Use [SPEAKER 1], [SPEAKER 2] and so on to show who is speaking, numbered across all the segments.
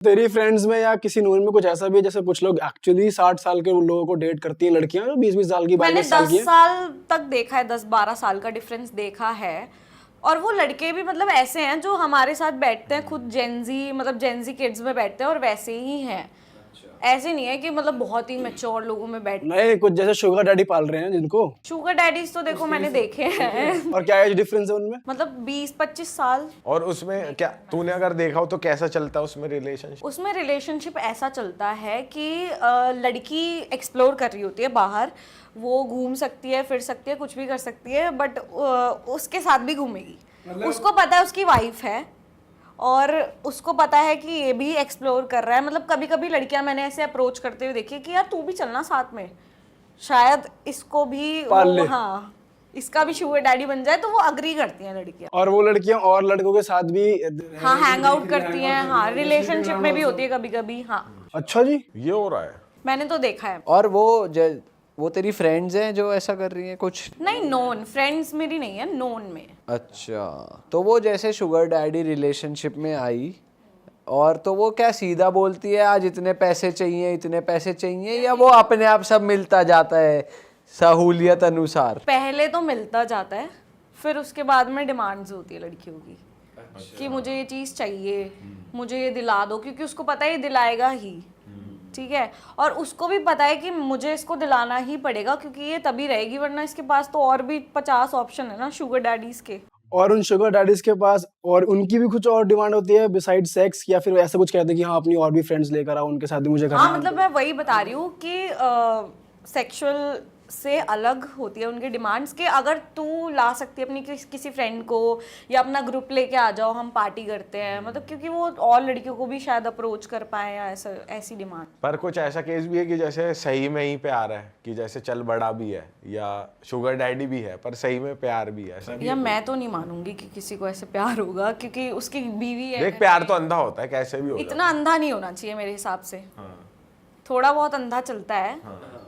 [SPEAKER 1] तेरी फ्रेंड्स में या किसी नून में कुछ ऐसा भी है जैसे कुछ लोग एक्चुअली 60 साल के लोगों को डेट करती हैं लड़कियां जो 20-20 साल की
[SPEAKER 2] मैंने
[SPEAKER 1] 22 साल
[SPEAKER 2] 10
[SPEAKER 1] की है।
[SPEAKER 2] साल तक देखा है, 10-12 साल का डिफरेंस देखा है। और वो लड़के भी मतलब ऐसे हैं जो हमारे साथ बैठते हैं, खुद जेनजी मतलब जेनजी किड्स में बैठते हैं और वैसे ही हैं। ऐसे नहीं है कि मतलब बहुत ही मैच्योर लोगों में बैठ।
[SPEAKER 1] नहीं, कुछ जैसे शुगर डैडी पाल रहे हैं जिनको।
[SPEAKER 2] शुगर डैडीज तो देखो मैंने देखे हैं।
[SPEAKER 1] और क्या एज डिफरेंस है उनमें?
[SPEAKER 2] मतलब 20-25 साल।
[SPEAKER 3] और उसमें क्या तूने अगर देखा हो तो कैसा चलता है उसमें रिलेशनशिप?
[SPEAKER 2] उसमें रिलेशनशिप ऐसा चलता है कि लड़की एक्सप्लोर कर रही होती है बाहर, वो घूम सकती है, फिर सकती है, कुछ भी कर सकती है, बट उसके साथ भी घूमेगी। उसको पता है उसकी वाइफ है और उसको पता है कि ये भी एक्सप्लोर कर रहा है। मतलब कभी कभी लड़कियां मैंने ऐसे अप्रोच करते हुए देखी कि यार तू भी चलना साथ में, शायद इसको भी
[SPEAKER 1] पाल ले।
[SPEAKER 2] हाँ, इसका भी शुगर डैडी बन जाए, तो वो अग्री करती हैं लड़कियां।
[SPEAKER 1] और वो लड़कियां और लड़कों के साथ भी
[SPEAKER 2] हाँ, हैंग आउट करती हैं। हाँ, रिलेशनशिप में भी होती है कभी कभी। हाँ,
[SPEAKER 1] अच्छा जी,
[SPEAKER 3] ये हो रहा है।
[SPEAKER 2] मैंने तो देखा है।
[SPEAKER 4] और वो तेरी फ्रेंड्स हैं जो ऐसा कर रही हैं कुछ?
[SPEAKER 2] नहीं, नोन फ्रेंड्स मेरी नहीं है, नोन में।
[SPEAKER 4] अच्छा, तो वो जैसे शुगर डैडी रिलेशनशिप में आई और तो वो क्या सीधा बोलती है आज इतने पैसे चाहिए इतने पैसे चाहिए, या वो अपने आप सब मिलता जाता है सहूलियत अनुसार?
[SPEAKER 2] पहले तो मिलता जाता है, फिर उसके बाद में डिमांड्स होती है लड़कियों की। कि मुझे ये चीज़ चाहिए, मुझे ये दिला दो, क्योंकि उसको पता है ये दिलाएगा ही। ठीक है, और उसको भी पता है कि मुझे इसको दिलाना ही पड़ेगा क्योंकि ये तभी रहेगी, वरना इसके पास तो और भी 50 ऑप्शन है ना शुगर डैडीज के।
[SPEAKER 1] और उन शुगर डैडीज के पास और उनकी भी कुछ और डिमांड होती है बिसाइड सेक्स, या फिर ऐसा कुछ कहते हैं कि हाँ अपनी और भी फ्रेंड्स लेकर आओ, उनके साथ भी मुझे करना
[SPEAKER 2] हाँ,
[SPEAKER 1] है?
[SPEAKER 2] मतलब मैं वही बता रही हूँ कि सेक्सुअल से अलग होती है उनकी डिमांड्स के। अगर तू ला सकती है अपनी किसी फ्रेंड को या अपना ग्रुप लेके आ जाओ, हम पार्टी करते हैं, मतलब क्योंकि वो और लड़कियों को भी शायद अप्रोच कर पाए या ऐसा ऐसी डिमांड।
[SPEAKER 3] पर कुछ ऐसा केस भी है कि जैसे सही में ही प्यार है, कि जैसे चल बड़ा भी है या शुगर डैडी भी है पर सही में प्यार भी है, ऐसा भी
[SPEAKER 2] या
[SPEAKER 3] है?
[SPEAKER 2] मैं तो नहीं मानूंगी कि किसी को ऐसे प्यार होगा, क्योंकि उसकी बीवी है।
[SPEAKER 3] देख, प्यार तो अंधा होता है, कैसे भी होगा।
[SPEAKER 2] इतना अंधा नहीं होना चाहिए मेरे हिसाब से। थोड़ा बहुत अंधा चलता है,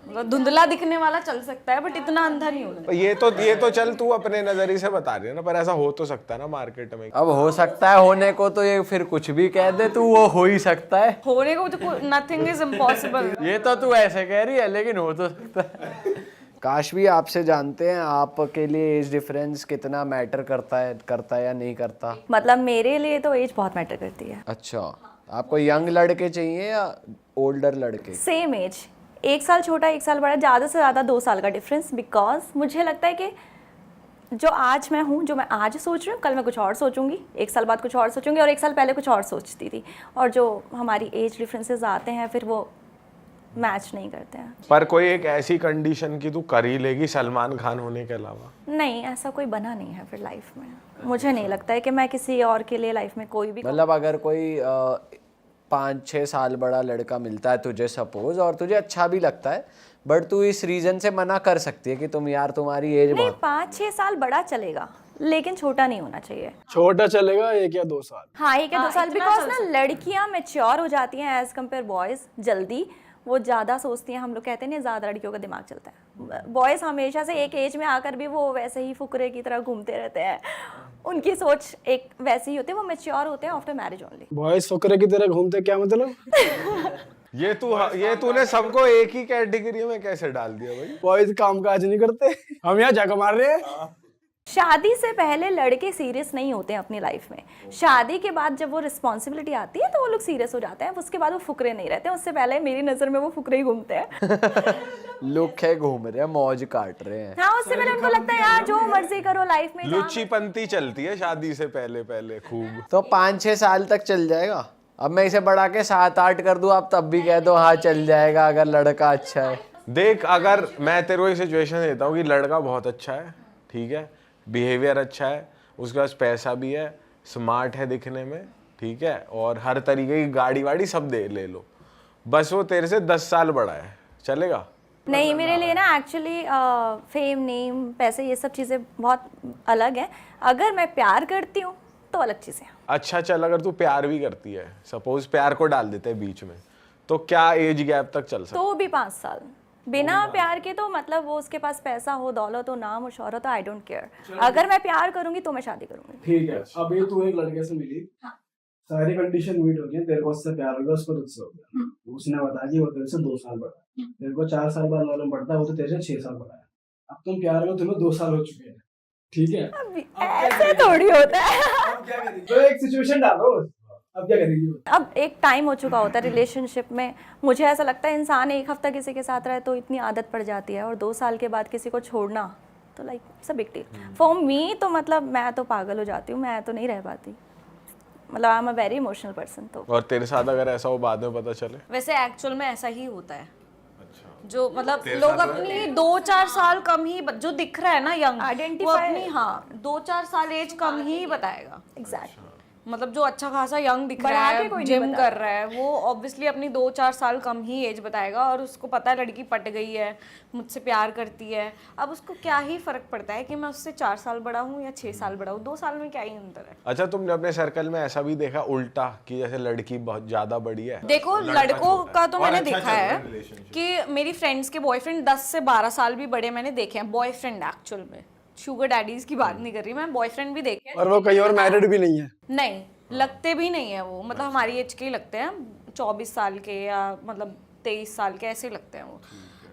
[SPEAKER 2] मतलब धुंधला दिखने वाला चल सकता है, बट इतना अंधा नहीं होना चाहिए।
[SPEAKER 3] ये तो चल तू अपने नजरिए से बता रही है ना, पर ऐसा हो तो सकता है ना मार्केट में।
[SPEAKER 4] अब हो सकता है होने को, तो ये फिर कुछ भी कह दे तू, वो हो ही सकता है।
[SPEAKER 2] होने को तो नथिंग इज इम्पॉसिबल।
[SPEAKER 4] ये तो तू ऐसे कह रही है, लेकिन हो तो सकता है। काश भी आपसे जानते हैं आपके लिए एज डिफरेंस कितना मैटर करता है या नहीं करता?
[SPEAKER 5] मतलब मेरे लिए तो एज बहुत मैटर करती है।
[SPEAKER 4] अच्छा, आपको यंग लड़के चाहिए या ओल्डर लड़के?
[SPEAKER 5] सेम एज, 1 साल छोटा 1 साल बड़ा, ज़्यादा से ज़्यादा 2 साल का डिफरेंस। बिकॉज मुझे लगता है कि जो आज मैं हूँ, जो मैं आज सोच रही हूँ, कल मैं कुछ और सोचूंगी, 1 साल बाद कुछ और सोचूंगी, और 1 साल पहले कुछ और सोचती थी। और जो हमारी एज डिफरेंसेस आते हैं फिर वो मैच नहीं करते हैं।
[SPEAKER 3] पर कोई एक ऐसी कंडीशन की तू कर ही लेगी सलमान खान होने के अलावा?
[SPEAKER 5] नहीं, ऐसा कोई बना नहीं है फिर लाइफ में। मुझे नहीं लगता है कि मैं किसी और के लिए लाइफ में कोई भी,
[SPEAKER 4] मतलब अगर कोई 5-6 साल बड़ा लड़का मिलता है तुझे सपोज, और तुझे अच्छा भी लगता है, बट तू इस रीजन से मना कर सकती है कि तुम यार तुम्हारी एज
[SPEAKER 5] नहीं,
[SPEAKER 4] बहुत।
[SPEAKER 5] 5-6 साल बड़ा चलेगा लेकिन छोटा नहीं होना चाहिए।
[SPEAKER 1] छोटा चलेगा 1 या 2 साल।
[SPEAKER 5] हाँ, 1 या 2 साल।
[SPEAKER 2] इतना
[SPEAKER 5] बिकॉज
[SPEAKER 2] चल
[SPEAKER 5] ना लड़कियां मेच्योर हो जाती हैं एज कम्पेयर बॉयज जल्दी। वो ज़्यादा सोचती हैं, हम लोग कहते हैं ना ज़्यादा लड़कियों का दिमाग चलता है। बॉयज़ हमेशा से एक एज में आकर भी वो वैसे ही फुकरे की तरह घूमते रहते हैं। उनकी सोच एक वैसी ही होती है, वो मेच्योर होते हैं after marriage only.
[SPEAKER 1] Boys Phakare की तरह घूमते, क्या मतलब?
[SPEAKER 3] ये तूने सबको एक ही कैटेगरी में कैसे डाल दिया भाई?
[SPEAKER 1] बॉयज काम काज नहीं करते, हम यहाँ जाकर मार रहे हैं।
[SPEAKER 5] शादी से पहले लड़के सीरियस नहीं होते हैं अपनी लाइफ में। शादी के बाद जब वो रिस्पॉन्सिबिलिटी आती है तो वो लोग सीरियस हो जाते हैं। उसके बाद वो फुकरे नहीं रहते, उससे पहले मेरी नज़र में वो फुकरे ही घूमते हैं।
[SPEAKER 4] लुक है, घूम रहे हैं, मौज काट रहे हैं।
[SPEAKER 5] हाँ, उससे पहले उनको लगता है यार जो मर्जी करो लाइफ में।
[SPEAKER 3] लुच्चीपंती चलती है शादी से पहले खूब।
[SPEAKER 4] तो 5-6 साल तक चल जाएगा। अब मैं इसे बढ़ा के 7-8 कर दूं, आप तब भी कह दो हाँ चल जाएगा अगर लड़का अच्छा है।
[SPEAKER 3] देख, अगर मैं तेरे को ये सिचुएशन देता हूँ कि लड़का बहुत अच्छा है, ठीक है, बिहेवियर अच्छा है, उसके पास पैसा भी है, स्मार्ट है दिखने में, ठीक है, और हर तरीके की गाड़ी वाड़ी सब ले लो, बस वो तेरे से 10 साल बड़ा है, चलेगा?
[SPEAKER 5] नहीं, मेरे लिए ना एक्चुअली फेम, नेम, पैसे, ये सब चीज़ें बहुत अलग हैं। अगर मैं प्यार करती हूँ तो अलग चीज़ें हैं।
[SPEAKER 3] अच्छा चल, अगर तू प्यार भी करती है, सपोज प्यार को डाल देते हैं बीच में, तो क्या एज गैप तक चल सकता?
[SPEAKER 5] तो भी 5 साल बिना प्यार के, तो मतलब वो उसके पास पैसा हो, दौलत हो, नाम हो, शोहरत हो, आई डोंट केयर। अगर मैं प्यार करूंगी तो मैं शादी करूंगी।
[SPEAKER 1] ठीक है, अभी तू एक लड़के से मिली, सारी कंडीशन मीट हो गई, तेरे को उससे प्यार हो गया, उसको तुझसे हो गया, उसने बताया कि वो तेरे से 2 साल बड़ा है, तेरे को 4 साल बाद मालूम पड़ता है वो तो तेरे से 6 साल बड़ा है, अब तुम प्यार में तुम्हें 2 साल हो चुके हैं, ठीक है?
[SPEAKER 5] ऐसे थोड़ी होता है।
[SPEAKER 1] अब क्या करेंगे? तो एक सिचुएशन डालो, अब क्या करेंगे?
[SPEAKER 5] अब एक टाइम हो चुका होता है रिलेशनशिप में। मुझे ऐसा लगता है इंसान एक हफ्ता किसी के साथ रहे तो इतनी आदत पड़ जाती है, और 2 साल के बाद किसी को छोड़ना तो like it's a big deal for me. तो मतलब मैं तो पागल हो जाती हूँ, मैं तो नहीं रह पाती, मतलब I am a very emotional person. तो
[SPEAKER 3] और तेरे साथ अगर ऐसा हो बाद में पता चले?
[SPEAKER 2] वैसे एक्चुअल में ऐसा ही होता है। जो मतलब लोग अपनी 2-4 साल कम ही जो दिख रहा है ना यंग, वो
[SPEAKER 5] Identify-
[SPEAKER 2] अपनी 2-4 साल एज कम ही बताएगा।
[SPEAKER 5] एग्जैक्टली।
[SPEAKER 2] मतलब जो अच्छा खासा यंग दिख
[SPEAKER 5] बढ़ा
[SPEAKER 2] रहा
[SPEAKER 5] के
[SPEAKER 2] है,
[SPEAKER 5] कोई नहीं
[SPEAKER 2] जिम
[SPEAKER 5] बता
[SPEAKER 2] कर रहा है, वो ऑब्वियसली अपनी 2-4 साल कम ही एज बताएगा, और उसको पता है लड़की पट गई है, मुझसे प्यार करती है। अब उसको क्या ही फर्क पड़ता है कि मैं उससे 4 साल बड़ा हूँ या 6 साल बड़ा हूँ, 2 साल में क्या ही अंतर है।
[SPEAKER 3] अच्छा, तुमने अपने सर्कल में ऐसा भी देखा उल्टा कि जैसे लड़की बहुत ज्यादा बड़ी है?
[SPEAKER 2] देखो लड़कों का तो मैंने देखा है कि मेरी फ्रेंड्स के बॉयफ्रेंड 10 से 12 साल भी बड़े मैंने देखे हैं। बॉयफ्रेंड एक्चुअल में, शुगर डैडीज की बात नहीं कर रही मैं, बॉयफ्रेंड भी देखे हैं।
[SPEAKER 1] और वो कहीं और मैरिड भी नहीं है?
[SPEAKER 2] नहीं, लगते भी नहीं है वो, मतलब हमारी एज के ही लगते हैं, 24 साल के या मतलब 23 साल के ऐसे लगते हैं वो।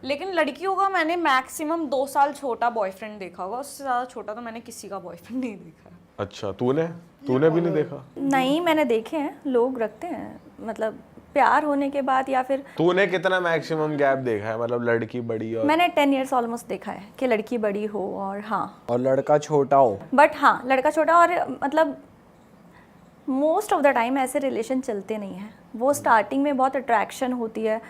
[SPEAKER 2] लेकिन लड़कियों का मैंने मैक्सिमम 2 साल छोटा बॉयफ्रेंड देखा होगा, उससे ज़्यादा छोटा तो मैंने किसी का बॉयफ्रेंड नहीं देखा है।
[SPEAKER 3] अच्छा, तूने भी नहीं देखा?
[SPEAKER 5] नहीं, मैंने देखे हैं, लोग रखते हैं, मतलब प्यार होने के बाद या फिर
[SPEAKER 3] तूने कितना मैक्सिमम गैप देखा है, मतलब लड़की बड़ी और?
[SPEAKER 5] मैंने 10 ईयर्स ऑलमोस्ट देखा है कि लड़की बड़ी हो और हाँ,
[SPEAKER 4] और लड़का छोटा हो।
[SPEAKER 5] बट हाँ लड़का छोटा, और मतलब मोस्ट ऑफ द टाइम ऐसे रिलेशन चलते नहीं हैं। वो स्टार्टिंग में बहुत अट्रैक्शन होती है,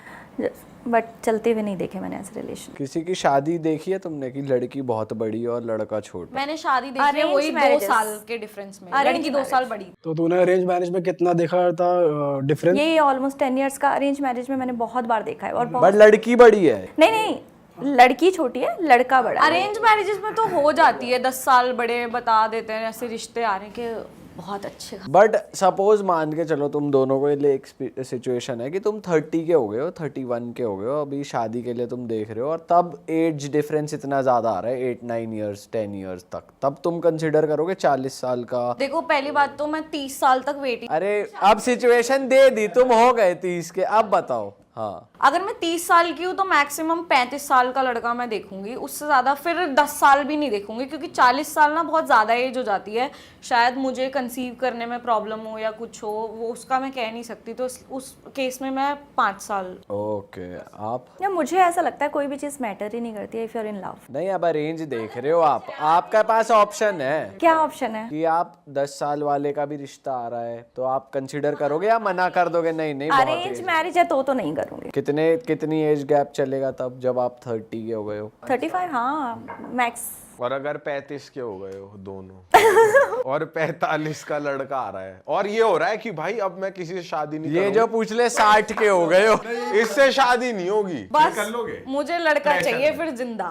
[SPEAKER 5] बट चलते हुए नहीं देखे मैंने ऐसे रिलेशन।
[SPEAKER 4] किसी की शादी देखी है तुमने कि लड़की बहुत बड़ी और लड़का छोटा?
[SPEAKER 2] मैंने शादी देखी है
[SPEAKER 5] Arranged
[SPEAKER 2] वही 2
[SPEAKER 5] marriages।
[SPEAKER 2] साल के डिफरेंस में,
[SPEAKER 5] Arranged
[SPEAKER 2] लड़की 2 साल बड़ी।
[SPEAKER 1] तो तूने अरेंज मैरिज में कितना देखा था डिफरेंस?
[SPEAKER 5] ये ऑलमोस्ट 10 ईयर्स का अरेंज मैरिज में मैंने बहुत बार देखा है, और बहुत
[SPEAKER 4] बट लड़की बड़ी है।
[SPEAKER 5] नहीं नहीं, लड़की छोटी है, लड़का बड़ा है।
[SPEAKER 2] अरेंज मैरिजेस में तो हो जाती है, 10 साल बड़े बता देते हैं, ऐसे रिश्ते आ रहे हैं कि बहुत अच्छे।
[SPEAKER 4] बट सपोज मान के चलो तुम दोनों को लिए एक सिचुएशन है कि तुम 30 के हो गए हो, 31 के हो गए हो, अभी शादी के लिए तुम देख रहे हो, और तब एज डिफरेंस इतना ज़्यादा आ रहा है 8-9 ईयर्स 10 ईयर्स तक, तब तुम कंसिडर करोगे 40 साल का?
[SPEAKER 2] देखो पहली बात तो मैं 30 साल तक वेटिंग,
[SPEAKER 4] अरे अब सिचुएशन दे दी, तुम हो गए 30 के, अब बताओ। हाँ,
[SPEAKER 2] अगर मैं 30 साल की हूँ तो मैक्सिमम 35 साल का लड़का मैं देखूंगी, उससे ज़्यादा फिर 10 साल भी नहीं देखूंगी, क्योंकि 40 साल ना बहुत ज़्यादा एज हो जाती है। शायद मुझे कंसीव करने में प्रॉब्लम हो या कुछ हो, वो उसका मैं कह नहीं सकती, तो उस केस में मैं 5 साल।
[SPEAKER 4] ओके। आप?
[SPEAKER 5] या मुझे ऐसा लगता है कोई भी चीज़ मैटर ही नहीं करती है if you are in love.
[SPEAKER 4] नहीं, अब अरेंज देख रहे हो आप, आपका पास ऑप्शन है
[SPEAKER 5] क्या ऑप्शन है?
[SPEAKER 4] कि आप 10 साल वाले का भी रिश्ता आ रहा है तो आप कंसिडर करोगे या मना कर दोगे? नहीं नहीं, बहुत
[SPEAKER 5] अरेंज मैरिज है तो नहीं करूँगी।
[SPEAKER 4] कितनी एज गैप चलेगा तब जब आप 30 के हो गए हो?
[SPEAKER 5] 35, हाँ मैक्स।
[SPEAKER 3] और अगर 35 के हो गए हो दोनों और 45 का लड़का आ रहा है, और ये हो रहा है कि भाई अब मैं किसी से शादी नहीं
[SPEAKER 4] ये
[SPEAKER 3] करूंगा,
[SPEAKER 4] जो पूछ ले 60 के हो गए हो,
[SPEAKER 3] इससे शादी नहीं होगी,
[SPEAKER 2] बस मुझे लड़का चाहिए फिर जिंदा।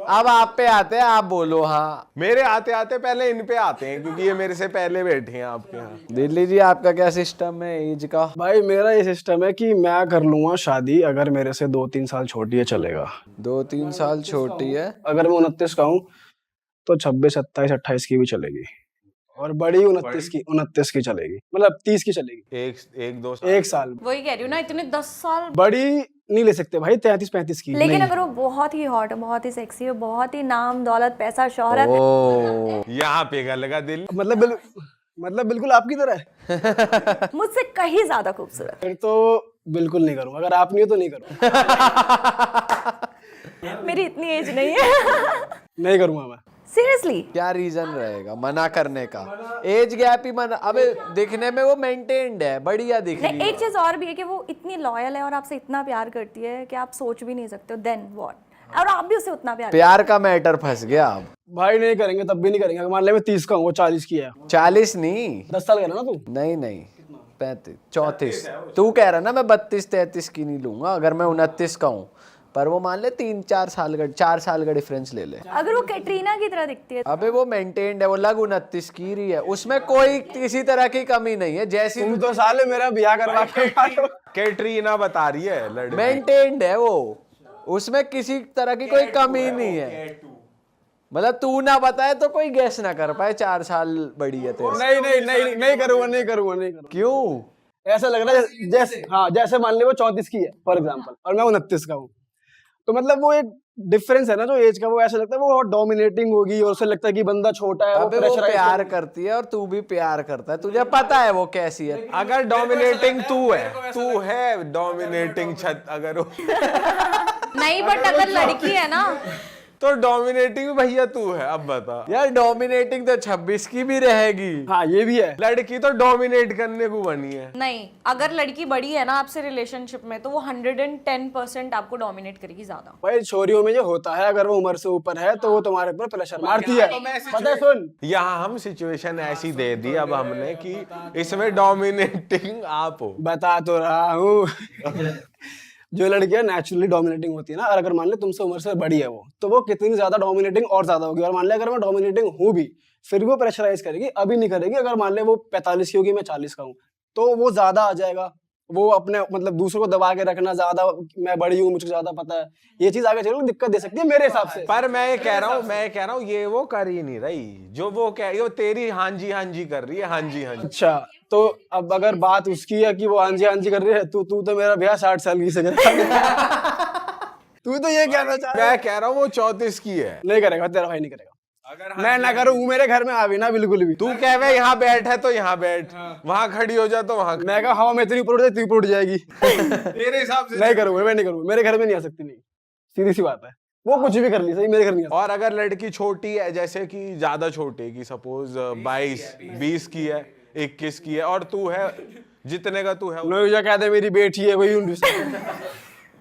[SPEAKER 4] अब आप पे आते हैं, आप बोलो। हाँ,
[SPEAKER 3] मेरे आते आते पहले इन पे आते हैं, क्योंकि ये मेरे से पहले बैठे हैं आपके यहाँ।
[SPEAKER 4] दिल्ली जी आपका क्या सिस्टम है एज का?
[SPEAKER 1] भाई मेरा ये सिस्टम है कि मैं कर लूंगा शादी अगर मेरे से 2-3 साल छोटी है, चलेगा।
[SPEAKER 4] 2-3 साल छोटी है?
[SPEAKER 1] अगर मैं 29 का हूँ तो 26, 27, 28 की भी चलेगी, और बड़ी 29 की चलेगी, मतलब 30 की चलेगी।
[SPEAKER 3] एक दो साल।
[SPEAKER 1] 1 साल
[SPEAKER 2] वही कह रही हूँ ना, इतने 10 साल
[SPEAKER 1] बड़ी नहीं ले सकते भाई, 33-35 की
[SPEAKER 5] लेकिन
[SPEAKER 1] नहीं।
[SPEAKER 5] अगर वो बहुत ही हॉट है, बहुत ही सेक्सी है, बहुत ही नाम दौलत पैसा शोहरत,
[SPEAKER 4] ओ,
[SPEAKER 3] यहाँ पे लगा दिल।
[SPEAKER 1] मतलब बिल्कुल आपकी तरह है।
[SPEAKER 5] मुझसे कहीं ज्यादा खूबसूरत।
[SPEAKER 1] फिर तो बिल्कुल नहीं करूंगा, अगर आप नहीं हो तो नहीं करूंगा।
[SPEAKER 5] मेरी इतनी एज नहीं है।
[SPEAKER 1] नहीं करूंगा मैं।
[SPEAKER 5] सीरियसली।
[SPEAKER 4] क्या रीजन रहेगा मना करने का? एज गैप ही मना? अबे दिखने में वो मेंटेन्ड है, बढ़िया दिख रही
[SPEAKER 5] नहीं,
[SPEAKER 4] है।
[SPEAKER 5] एक चीज और भी है कि वो इतनी लॉयल है और आपसे इतना प्यार करती है कि आप सोच भी नहीं सकते हो देन व्हाट, और आप भी उसे उतना प्यार
[SPEAKER 4] प्यार का मैटर फंस गया अब।
[SPEAKER 1] भाई नहीं करेंगे, तब भी नहीं करेंगे। अगर मान ले मैं 30 का हूँ, वो 40 की है।
[SPEAKER 4] 40 नहीं,
[SPEAKER 1] 10 साल का ना तू।
[SPEAKER 4] नहीं नहीं, 35 34। तू कह रहा ना मैं 32-33 की नहीं लूंगा अगर मैं 29 का हूँ, पर वो मान ले 4 साल का डिफरेंस ले ले।
[SPEAKER 5] अगर वो कैटरीना की तरह दिखती है।
[SPEAKER 4] अबे वो मेंटेन्ड है, वो लग 29 की रही है, उसमें कोई किसी तरह की कमी नहीं है। जैसी
[SPEAKER 1] तुम तो साले मेरा ब्याह करवा के
[SPEAKER 3] कैटरीना बता रही है लड़की।
[SPEAKER 4] मेंटेन्ड है वो, उसमें किसी तरह की कोई कमी नहीं है। मतलब तू ना बताए तो कोई गैस ना कर पाए 4 साल बड़ी है तेरे से।
[SPEAKER 6] नहीं करूंगा।
[SPEAKER 4] क्यों?
[SPEAKER 6] ऐसा लग रहा है जैसे, हाँ, जैसे मान ले वो 34 की है फॉर एग्जांपल और मैं 29 का हूँ, तो मतलब वो एक डिफरेंस है ना जो एज का, वो ऐसा लगता है वो डोमिनेटिंग होगी और उसे लगता है कि बंदा छोटा है,
[SPEAKER 4] अबे वो
[SPEAKER 6] प्रेशराइज
[SPEAKER 4] प्यार करती है और तू भी प्यार करता है, तुझे पता है वो कैसी है।
[SPEAKER 3] अगर डोमिनेटिंग तू है डोमिनेटिंग छत अगर हो
[SPEAKER 2] नहीं, बट अगर लड़की है ना,
[SPEAKER 3] तो डोमिनेटिंग भैया तू है। अब बता
[SPEAKER 4] यार डोमिनेटिंग तो 26 की भी रहेगी।
[SPEAKER 6] हाँ ये भी है।
[SPEAKER 3] लड़की तो डोमिनेट करने को बनी है।
[SPEAKER 2] नहीं, अगर लड़की बड़ी है ना आपसे रिलेशनशिप में, तो वो 110% आपको डोमिनेट करेगी ज्यादा।
[SPEAKER 6] भाई छोरियों में ये होता है, अगर वो उम्र से ऊपर है तो वो तुम्हारे ऊपर प्रेशर मारती है, पता है। सुन,
[SPEAKER 3] यहाँ हम सिचुएशन ऐसी दे दी अब हमने कि इसमें डोमिनेटिंग आप हो।
[SPEAKER 6] बता तो रहा हूँ जो लड़कियां नेचुरली डोमिनेटिंग होती है ना, और अगर मान ले तुमसे उम्र से बड़ी है वो, तो वो कितनी ज्यादा डोमिनेटिंग और ज्यादा होगी। और मान ले अगर मैं डोमिनेटिंग हूँ भी, फिर भी वो प्रेशराइज करेगी, अभी नहीं करेगी। अगर मान ले वो 45 की होगी, मैं 40 का हूँ, तो वो ज्यादा आ जाएगा। वो अपने मतलब दूसरों को दबा के रखना, ज्यादा मैं बड़ी हूँ, मुझे ज्यादा पता है, ये चीज आगे चलो दिक्कत दे सकती है मेरे हिसाब से।
[SPEAKER 3] पर मैं ये कह रहा हूँ ये वो कर ही नहीं रही जो वो कह रही, वो तेरी हाँ जी कर रही है, हाँ जी।
[SPEAKER 6] अच्छा, तो अब अगर बात उसकी है कि वो हाँ जी कर रही है, तू तो मेरा भैया 60 साल की से तू तो ये कहना चाह रहा है।
[SPEAKER 3] मैं कह रहा हूँ वो 34 की है।
[SPEAKER 6] नहीं करेगा तेरा भाई, नहीं करेगा। मैं ना करूँ, मेरे घर में आवी ना बिल्कुल भी।
[SPEAKER 3] तू कह रहा है यहाँ बैठ है तो यहाँ बैठ, वहां खड़ी हो जा तो वहां।
[SPEAKER 6] मैं कहा हवा में इतनी ऊपर उठ जाए, तू ऊपर उठ जाएगी।
[SPEAKER 3] तेरे हिसाब से
[SPEAKER 6] नहीं करूँगा, मैं नहीं करूँगा, मेरे घर में नहीं आ सकती। नहीं, सीधी सी बात है, वो कुछ भी कर ली सही, मेरे घर नहीं आ
[SPEAKER 3] और अगर लड़की छोटी है, जैसे कि ज्यादा छोटी की, सपोज 22-20 की है, 21 की है, और तू है जितने का तू है,
[SPEAKER 6] सकती। लोग जो कहते हैं मेरी बेटी है, वही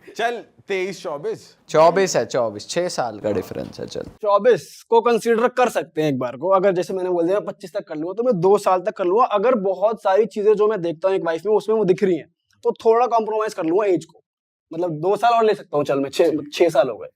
[SPEAKER 3] चल 23-24
[SPEAKER 4] 24 है, 24, 6 साल का डिफरेंस है। चल
[SPEAKER 6] 24 को कंसीडर कर सकते हैं एक बार को। अगर जैसे मैंने बोल दिया 25 तक कर लूंगा, तो मैं 2 साल तक कर लूंगा। अगर बहुत सारी चीजें जो मैं देखता हूँ एक वाइफ में, उसमें वो दिख रही हैं, तो थोड़ा कॉम्प्रोमाइज कर लूंगा एज को। मतलब 2 साल और ले सकता हूँ, चल मैं 6 साल हो गए,